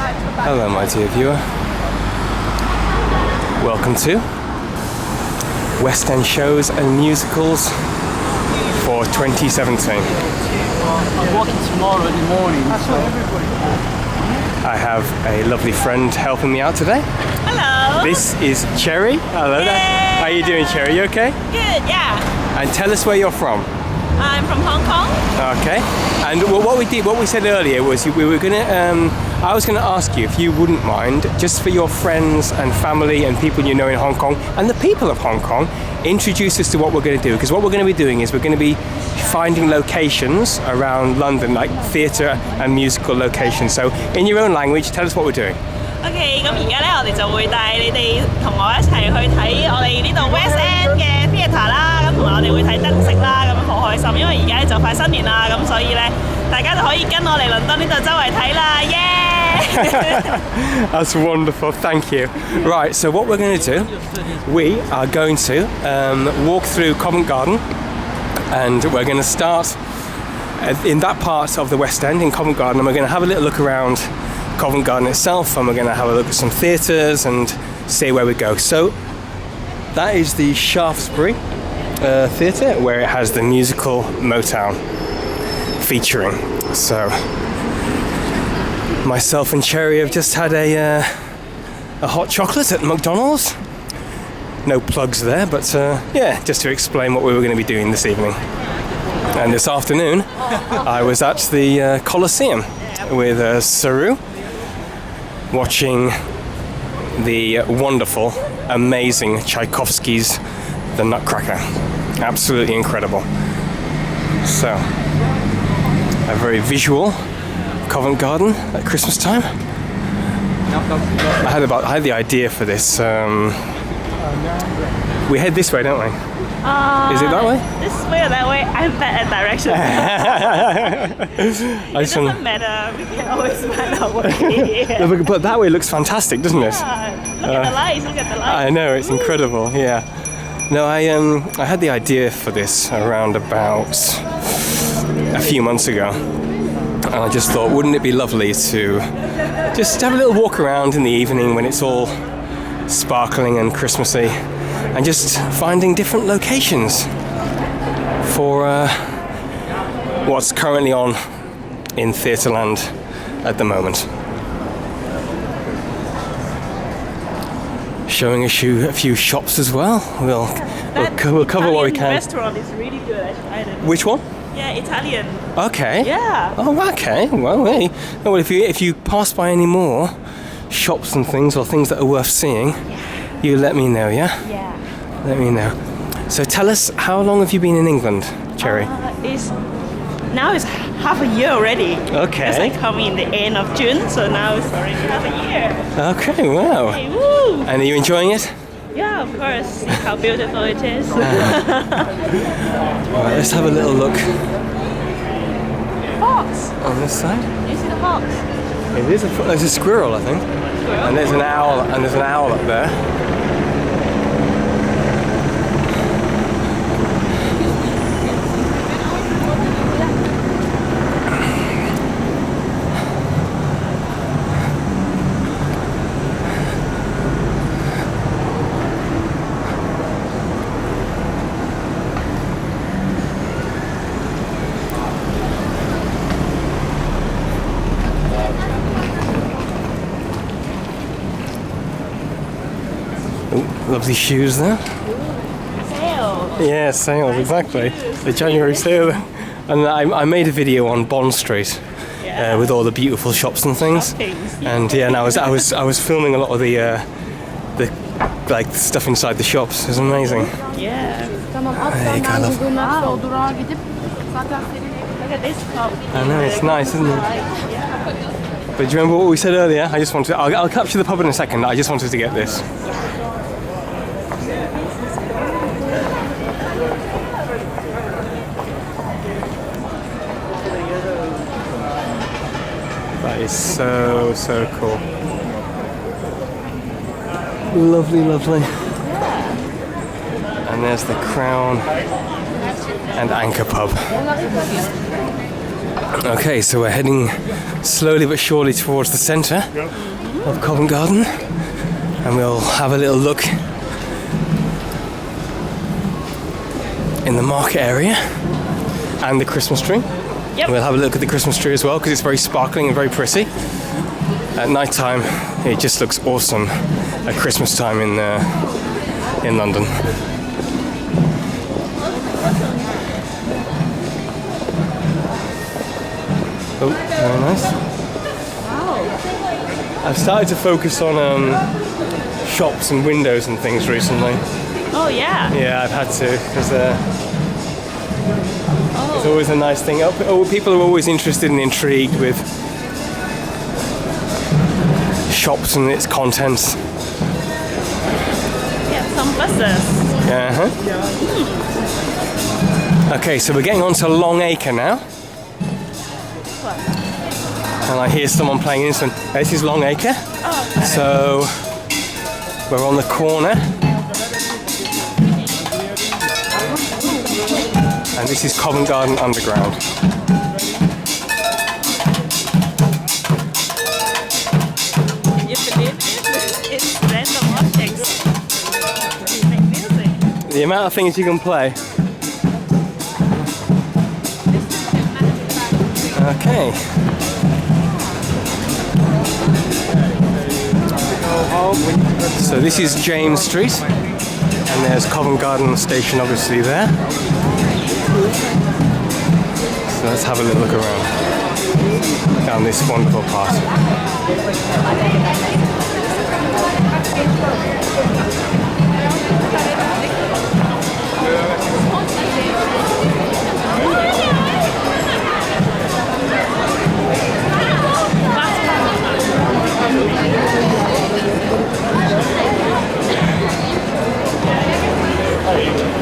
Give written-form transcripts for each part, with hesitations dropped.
Hello, my dear viewer. Welcome to West End Shows and Musicals for 2017. I'm working tomorrow in the morning. I have a lovely friend helping me out today. Hello. This is Cherry. Hello there. How are you doing, Cherry? You okay? Good, yeah. And tell us where you're from. I'm from Hong Kong. Okay. And what we said earlier was we were gonna. I was going to ask you if you wouldn't mind, just for your friends and family and people you know in Hong Kong and the people of Hong Kong, introduce us to what we're going to do. Because what we're going to be doing is we're going to be finding locations around London, like theatre and musical locations. So in your own language, tell us what we're doing. OK， 咁而家咧，我哋就會帶你哋同我一齊去睇我哋呢度 West End 嘅 Theatre 啦，咁同埋我哋會睇燈飾啦，咁好開心，因為而家就快新年啦，咁所以咧，大家就可以跟我嚟倫敦呢度周圍睇啦，耶！ That's wonderful, thank you. Right, so what we're going to do, we are going to walk through Covent Garden, and we're going to start in that part of the West End in Covent Garden, and we're going to have a little look around Covent Garden itself, and we're going to have a look at some theatres and see where we go. So that is the Shaftesbury Theatre, where it has the musical Motown featuring. So myself and Cherry have just had a hot chocolate at McDonald's. No plugs there, but yeah, just to explain what we were going to be doing this evening. And this afternoon, I was at the Coliseum with Saru, watching the wonderful, amazing Tchaikovsky's The Nutcracker. Absolutely incredible. So, a very visual Covent Garden at Christmas time. I had the idea for this. We head this way, don't we? Is it that way? This way or that way? I'm bad at directions. It doesn't matter. We can always find our way. But that way looks fantastic, doesn't it? Yeah. Look at the lights. Look at the lights. I know, it's incredible. Yeah. No, I had the idea for this around about a few months ago. And I just thought, wouldn't it be lovely to just have a little walk around in the evening when it's all sparkling and Christmassy, and just finding different locations for what's currently on in Theatreland at the moment. Showing a few shops as well. We'll cover what we can. The restaurant is really good. I tried it. Which one? Yeah, Italian. Okay. Yeah. Oh, okay. Well, hey. Well, if you pass by any more shops and things, or things that are worth seeing, you let me know, yeah? Yeah. Let me know. So tell us, how long have you been in England, Cherry? Now it's half a year already. Okay. Because I come in the end of June, so now it's already half a year. Okay, wow. Hey, woo! And are you enjoying it? Yeah, of course. See how beautiful it is. Right, let's have a little look. Fox. On this side? You see the fox? There's a squirrel, I think. Squirrel? And there's an owl up there. Lovely shoes there. Sales. Yeah, sales, exactly. The January sale. And I made a video on Bond Street with all the beautiful shops and things. And yeah, and I was filming a lot of the like stuff inside the shops. It was amazing. Yeah. There you go, love. Wow. Look at this shop. I know, it's nice, isn't it? Yeah. But do you remember what we said earlier? I'll capture the pub in a second. I just wanted to get this. That is so cool. Lovely, lovely. And there's the Crown and Anchor pub. Okay, so we're heading slowly but surely towards the centre of Covent Garden, and we'll have a little look in the market area and the Christmas tree. Yep. We'll have a look at the Christmas tree as well because it's very sparkling and very pretty. At night time, it just looks awesome at Christmas time in London. Oh, very nice. Wow. I've started to focus on shops and windows and things recently. Oh yeah. Yeah, I've had to because it's always a nice thing. People are always interested and intrigued with shops and its contents. Yeah, some buses. Okay, so we're getting on to Long Acre now. And I hear someone playing an instrument. This is Long Acre. Oh, okay. So we're on the corner. And this is Covent Garden Underground. You believe it's random objects. You make music. The amount of things you can play. Okay. So this is James Street, and there's Covent Garden Station obviously there. So let's have a little look around down this wonderful part.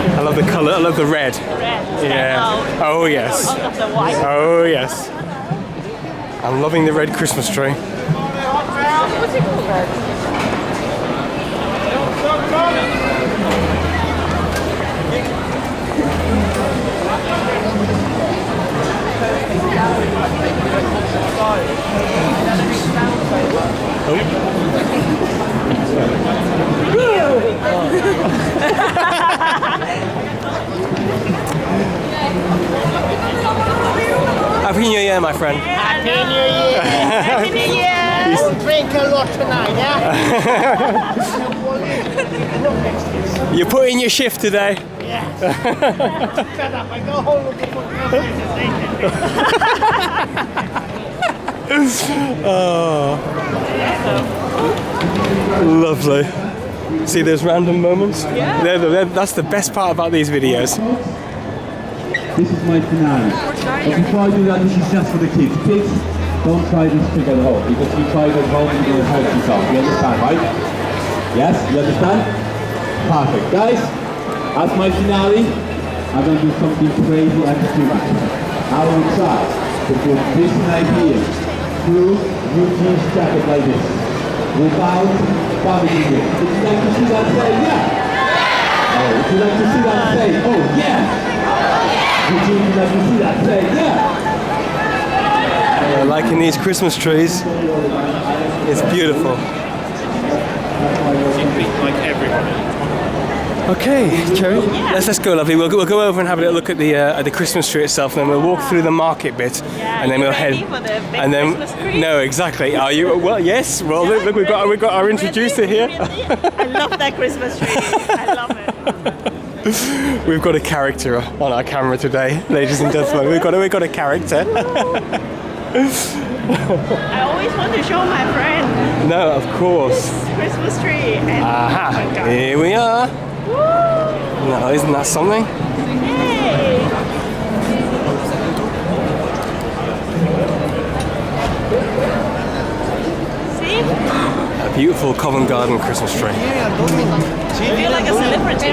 I love the colour, I love the red. Yeah. Oh yes. Out of the white. Oh yes. I'm loving the red Christmas tree. Happy New Year, my friend. Happy New Year! Happy New Year! Don't drink a lot tonight, yeah? You put in your shift today. Yes. Shut up, I go home looking for Oh, lovely. See those random moments? Yeah. That's the best part about these videos. This is my finale. But before I do that, this is just for the kids. Kids, don't try this trick at home, because if you try it at home, you're going to hurt yourself. You understand, right? Yes? You understand? Perfect. Guys, as my finale, I'm going to do something crazy and stupid. I will try to put this knife here through Eugene's jacket like this, without damaging it. Would you like to see that say yeah? Oh, would you like to see that say oh yeah? Would you like to see that say yeah? Liking these Christmas trees. It's beautiful. Like everybody. Okay, Cherry, let's go, lovely. We'll go over and have a little look at the Christmas tree itself, and then we'll walk through the market bit, and then we'll head. For the big And then Christmas tree? no, exactly. Are you? Well, yes. Well, look, we've got our introducer here. I love that Christmas tree. I love it. We've got a character on our camera today, ladies and gentlemen. We've got a character. I always want to show my friend No, of course. this Christmas tree. And Aha! oh my God. Here we are. No, isn't that something? Hey! See? A beautiful Covent Garden Christmas tree. I feel like a celebrity.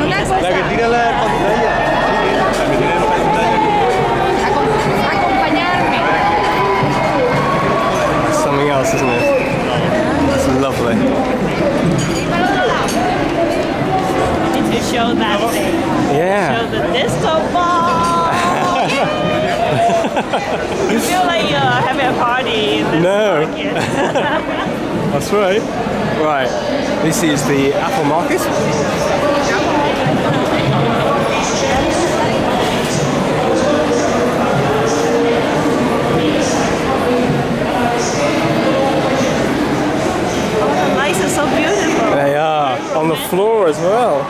Something else, isn't it? It's lovely. Need to show that thing. Yeah. Show the disco ball. You feel like you're having a party in this No. market. That's right. Right. This is the apple market. The lights are so beautiful. They are on the floor as well.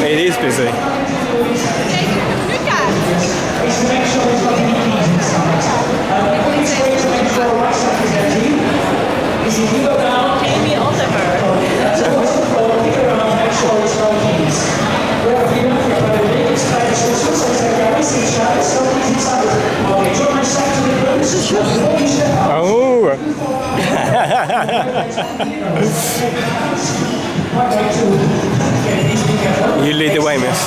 It is busy. Jamie Oliver. Oh. You lead the way, miss.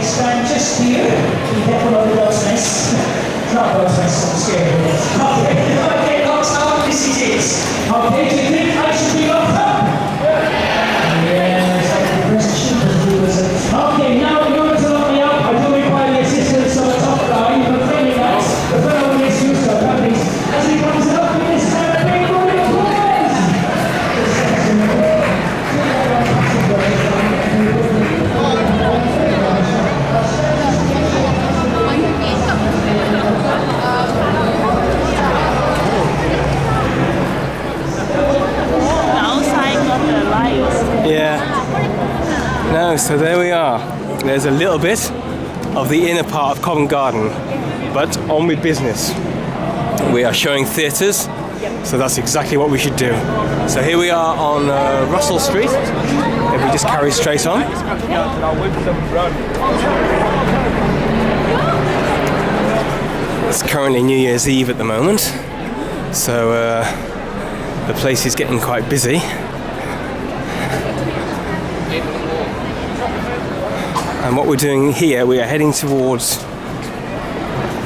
Stand just here. Be careful of the dog's nest. Not dog's nest, I'm scared. Okay, dogs out, this is it. Okay, do you think I should be up top? Yes, I can press the shooters. Okay, now in order to lock me up, I do require the assistance of a top guy. You can friendly guys. The fellow makes use of companies. As he comes up in his hand, a big rolling applause. Outside got the lights. Yeah. No, so there we are. There's a little bit of the inner part of Covent Garden, but on with business. We are showing theatres, so that's exactly what we should do. So here we are on Russell Street. If we just carry straight on. It's currently New Year's Eve at the moment, so the place is getting quite busy. And what we're doing here, we are heading towards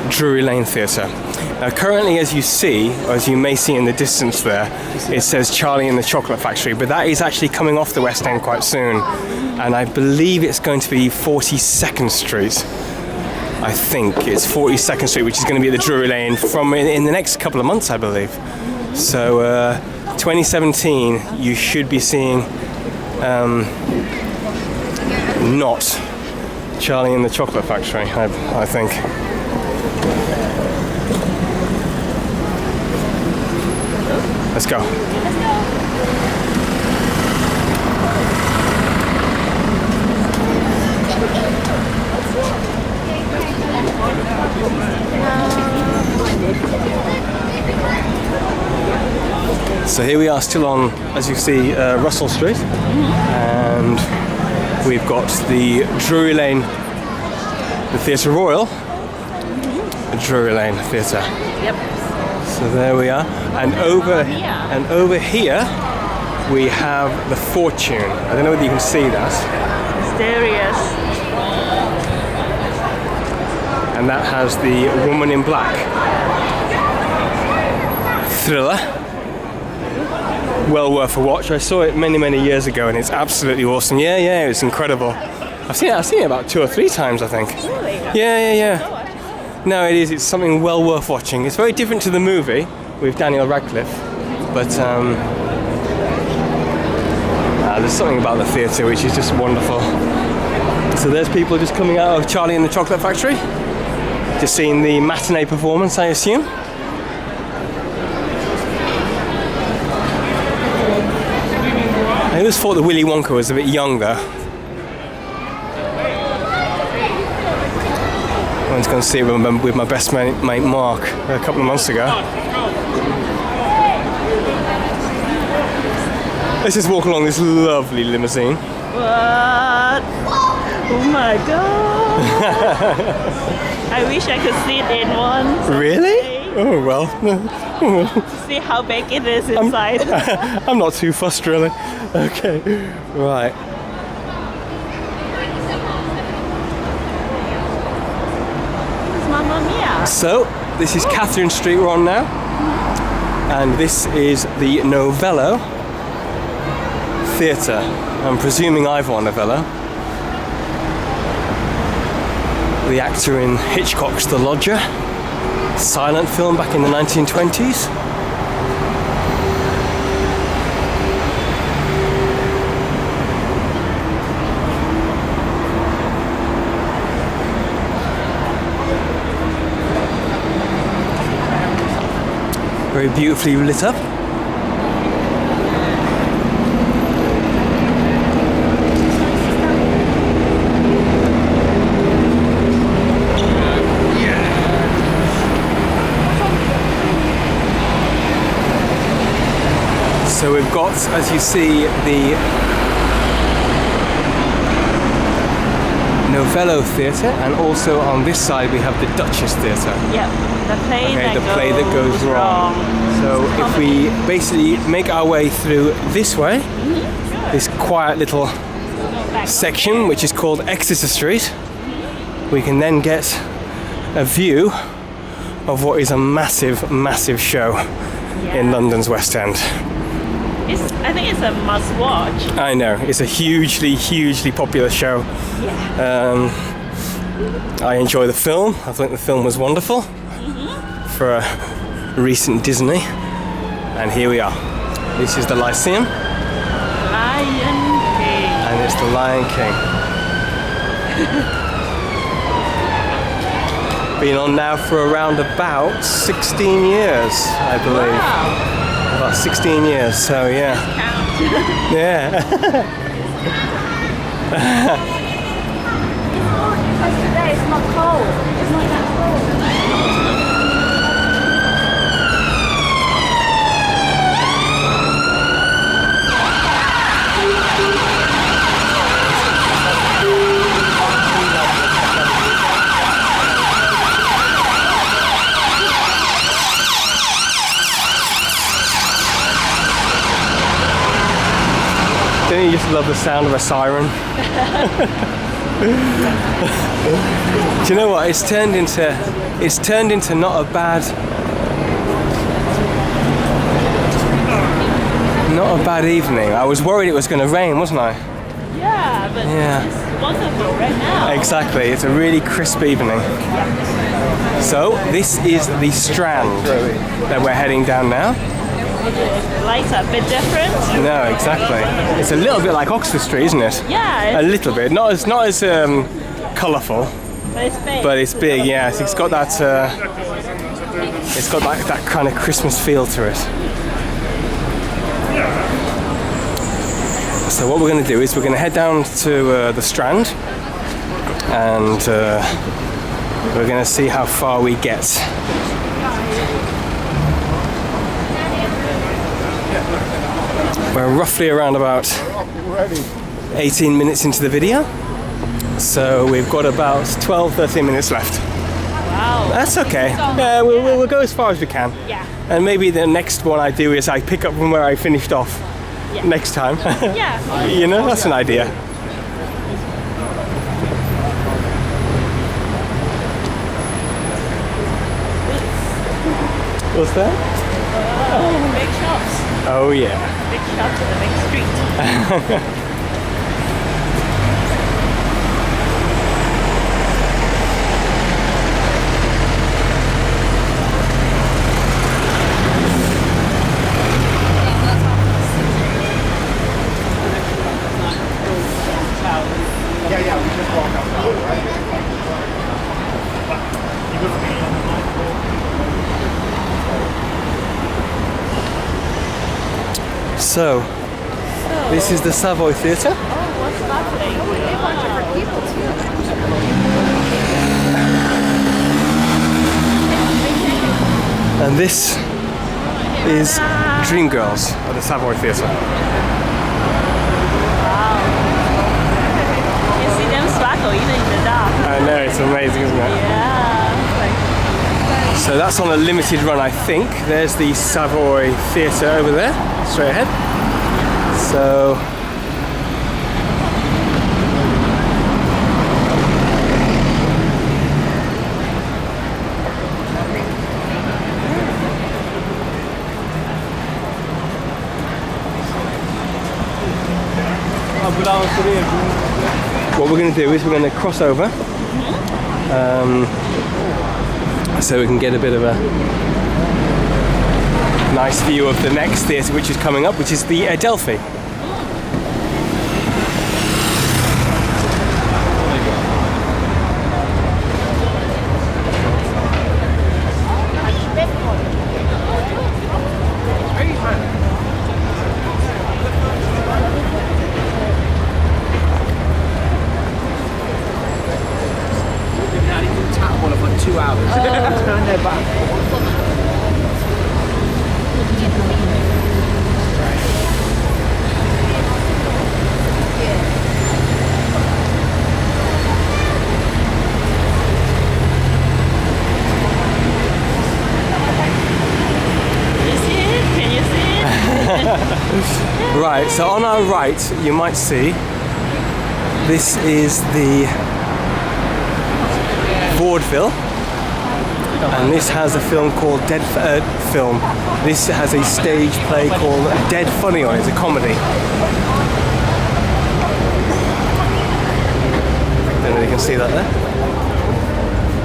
Drury Lane Theatre. Now currently, as you see, or as you may see in the distance there, it says Charlie and the Chocolate Factory, but that is actually coming off the West End quite soon. And I believe it's going to be 42nd Street. I think it's 42nd Street, which is going to be at the Drury Lane from in the next couple of months, I believe. So 2017, you should be seeing not Charlie and the Chocolate Factory, I think. Let's go. So here we are still on, as you see, Russell Street, and we've got the Drury Lane, the Theatre Royal, the Drury Lane Theatre. Yep. So there we are, and over here we have the Fortune. I don't know whether you can see that. Mysterious. And that has the Woman in Black thriller. Well worth a watch. I saw it many years ago, and it's absolutely awesome. Yeah, it's incredible. I've seen it about 2 or 3 times, I think. Really? Yeah. No, it is. It's something well worth watching. It's very different to the movie with Daniel Radcliffe, but there's something about the theatre which is just wonderful. So there's people just coming out of Charlie and the Chocolate Factory, just seeing the matinee performance, I assume. I always thought that Willy Wonka was a bit younger. I went to go and see it with my best mate Mark a couple of months ago. Let's just walk along this lovely limousine. What? Oh my god! I wish I could sit in one. Really? Oh well. See how big it is inside. I'm not too fussed really. Okay, right. It's Mamma Mia. So, this is Catherine Street we're on now. And this is the Novello Theatre. I'm presuming Ivor Novello. The actor in Hitchcock's The Lodger. Silent film back in the 1920s. Very beautifully lit up. So we've got, as you see, the Novello Theatre, and also on this side we have the Duchess Theatre. Yep, the play that goes wrong. So if we basically make our way through this way, this quiet little section which is called Exeter Street, we can then get a view of what is a massive, massive show in London's West End. I think it's a must-watch. I know, it's a hugely, hugely popular show. Yeah. I enjoy the film. I think the film was wonderful for a recent Disney. And here we are. This is the Lyceum. Lion King. And it's the Lion King. Been on now for around about 16 years, I believe. Wow. About 16 years, so yeah. Yeah. Today it's not cold. It's not that cold. Don't you just love the sound of a siren? Do you know what? It's turned into not a bad evening. I was worried it was going to rain, wasn't I? Yeah, but it's wonderful right now. Exactly. It's a really crisp evening. So this is the Strand that we're heading down now. The lights are a bit different. No, exactly. It's a little bit like Oxford Street, isn't it? Yeah. A little bit. Not as colourful. But it's big. But it's big, yes. It's got that. It's got that kind of Christmas feel to it. So what we're going to do is we're going to head down to the Strand, and we're going to see how far we get. We're roughly around about 18 minutes into the video, so we've got about 12-13 minutes left. Wow. That's okay. Yeah, we'll go as far as we can. Yeah. And maybe the next one I do is I pick up from where I finished off next time. Yeah. You know, that's an idea. What's that? Oh, big shops. Oh yeah. Big shops in the big street. Yeah, we just walk outside, right? So, this is the Savoy Theatre. Oh, what's happening? And this is Dreamgirls at the Savoy Theatre. Wow. You see them sparkle even in the dark. I know, it's amazing, isn't it? Yeah. So that's on a limited run, I think. There's the Savoy Theatre over there, straight ahead. So what we're going to do is we're going to cross over so we can get a bit of a nice view of the next theatre which is coming up, which is the Adelphi. Right, so on our right, you might see, this is the vaudeville, and this has a film called This has a stage play called Dead Funny on it. It's a comedy. Don't know if you can see that there.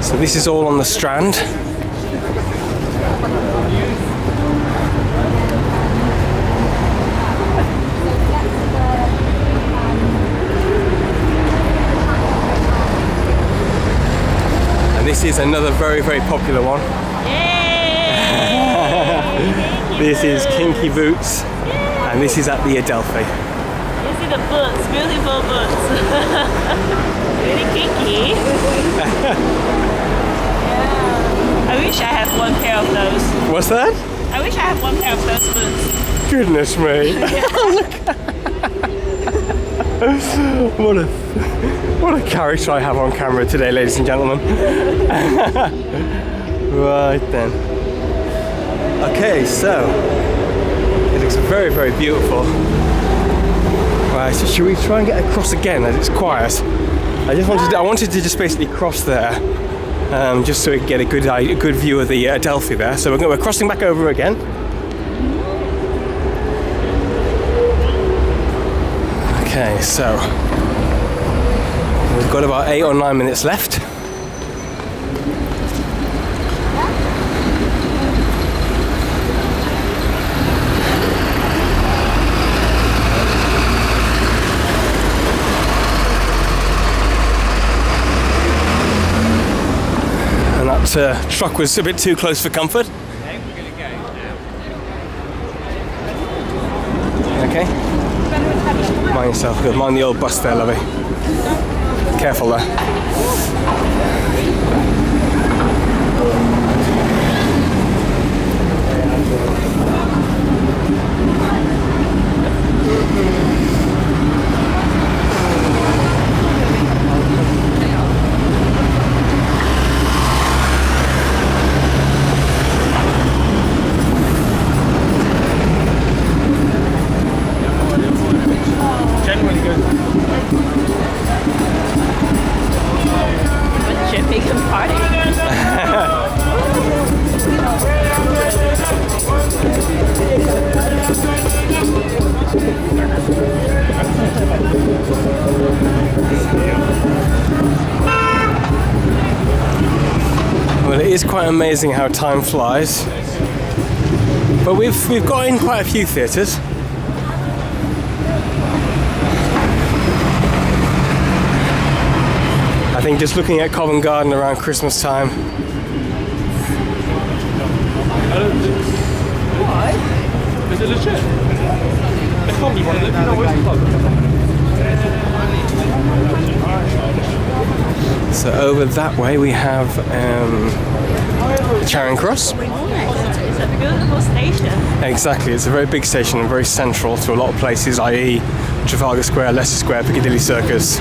So this is all on the Strand. This is another very, very popular one. This is Kinky Boots, and this is at the Adelphi. You see the boots, beautiful boots. Really kinky. Yeah. I wish I had one pair of those. What's that? I wish I had one pair of those boots. Goodness me. What a character I have on camera today, ladies and gentlemen. Right then. Okay, so it looks very, very beautiful. Right, so should we try and get across again as it's quiet? I wanted to just basically cross there, just so we could get a good view of the Adelphi there. So we're crossing back over again. Okay, so we've got about 8 or 9 minutes left. And that truck was a bit too close for comfort. Okay. Mind yourself, good. Mind the old bus there, lovey. Careful there. Generally good. Chipping and party. Well, it is quite amazing how time flies. But we've got in quite a few theatres. I think just looking at Covent Garden around Christmas time. Is it legit? The comedy one, you know where's the club? So over that way we have Charing Cross. It's a beautiful station. Exactly, it's a very big station and very central to a lot of places, i.e. Trafalgar Square, Leicester Square, Piccadilly Circus,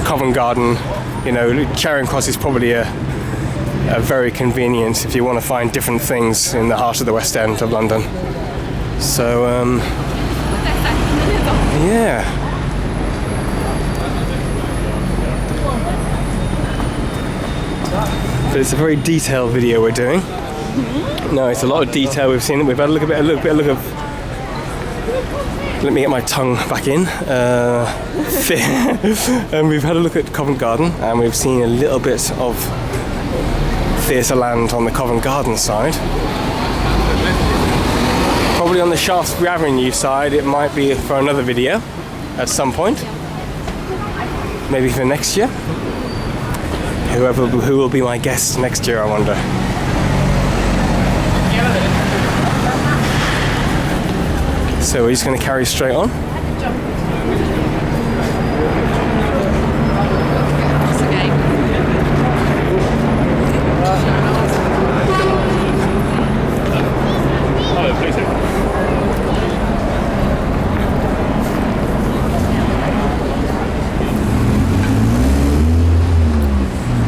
Covent Garden. You know, Charing Cross is probably very convenient if you want to find different things in the heart of the West End of London. So, yeah. But it's a very detailed video we're doing. No, it's a lot of detail. We've seen it. We've had a look of. Let me get my tongue back in. And we've had a look at Covent Garden, and we've seen a little bit of Theatreland on the Covent Garden side. Probably on the Shaftesbury Avenue side, it might be for another video at some point. Maybe for next year. Who will be my guest next year, I wonder. So we're just going to carry straight on.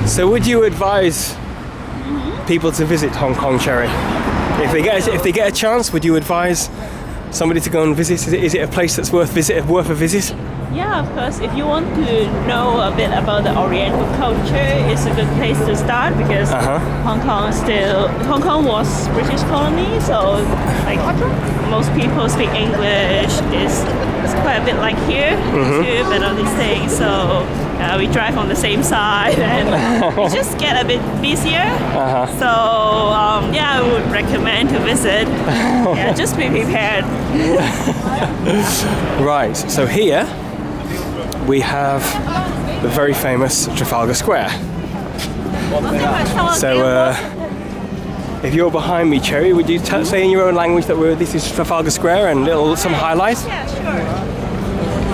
So would you advise people to visit Hong Kong, Cherry? If they get a chance, would you advise somebody to go and visit? Is it a place that's worth a visit? Yeah, of course. If you want to know a bit about the Oriental culture, it's a good place to start because Hong Kong was British colony, so like most people speak English. It's quite a bit like here. Too, but all these things. So we drive on the same side, and we just get a bit busier. So yeah, I would recommend to visit. Yeah, just be prepared. Right. So here we have the very famous Trafalgar Square. So if you're behind me, Cherry, would you say in your own language that this is Trafalgar Square and some highlights? Yeah, sure.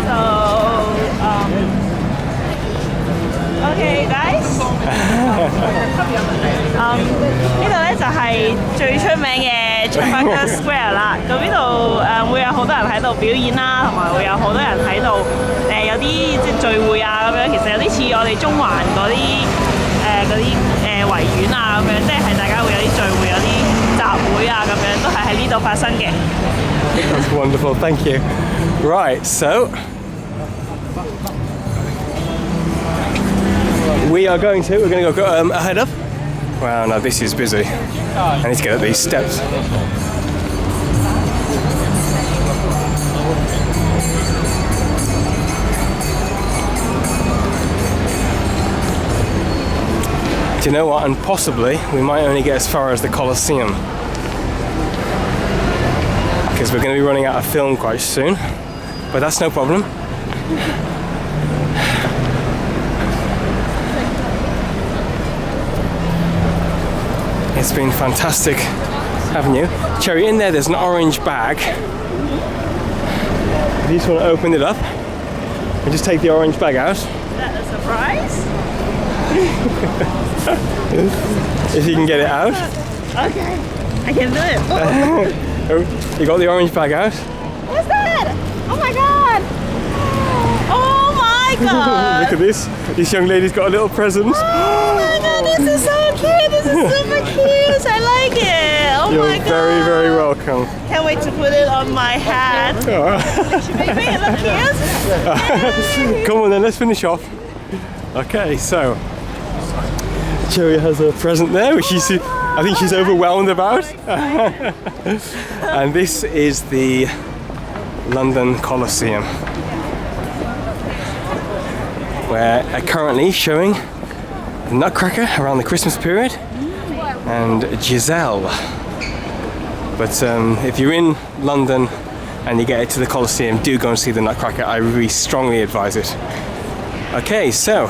So, okay, guys. 呢度咧就係最出名嘅 Trafalgar Square 啦。咁呢度會有好多人喺度表演啦，同埋會有好多人喺度有啲即係聚會啊咁樣。其實有啲似我哋中環嗰啲維園啊咁樣，即係大家會有啲聚會、有啲集會啊咁樣，都係喺呢度發生嘅。That's wonderful, thank you. Right, so we're going to go ahead up. Wow, no, this is busy. I need to get up these steps. Do you know what? And possibly we might only get as far as the Coliseum, because we're going to be running out of film quite soon. But that's no problem. It's been fantastic, haven't you? Cherry, in there's an orange bag. If you just want to open it up and just take the orange bag out. Is that a surprise? If you can get it out. Okay, I can do it. Oh, you got the orange bag out. What's that? Oh my god! Oh my god! Look at this. This young lady's got a little present. Oh my god, this is so cute! This is super cute! I like it! Oh You're my god! very, very welcome. Can't wait to put it on my hat. Maybe it looks cute. Come on then, let's finish off. Okay, so Cherry has a present there, which I think she's overwhelmed about. And this is the London Coliseum, where currently showing the Nutcracker around the Christmas period and Giselle. But if you're in London and you get to the Coliseum, do go and see the Nutcracker. I really strongly advise it. Okay, so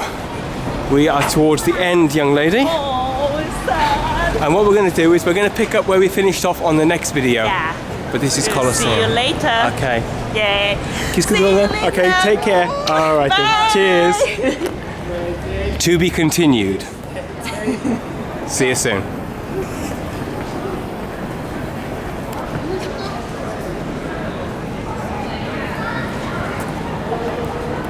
we are towards the end, young lady. Oh, it's sad. And what we're going to do is we're going to pick up where we finished off on the next video. Yeah. But this is Coliseum. See you later. Okay. Yeah. Kiss See you later. Okay, take care. All right then. Cheers. To be continued. See you soon.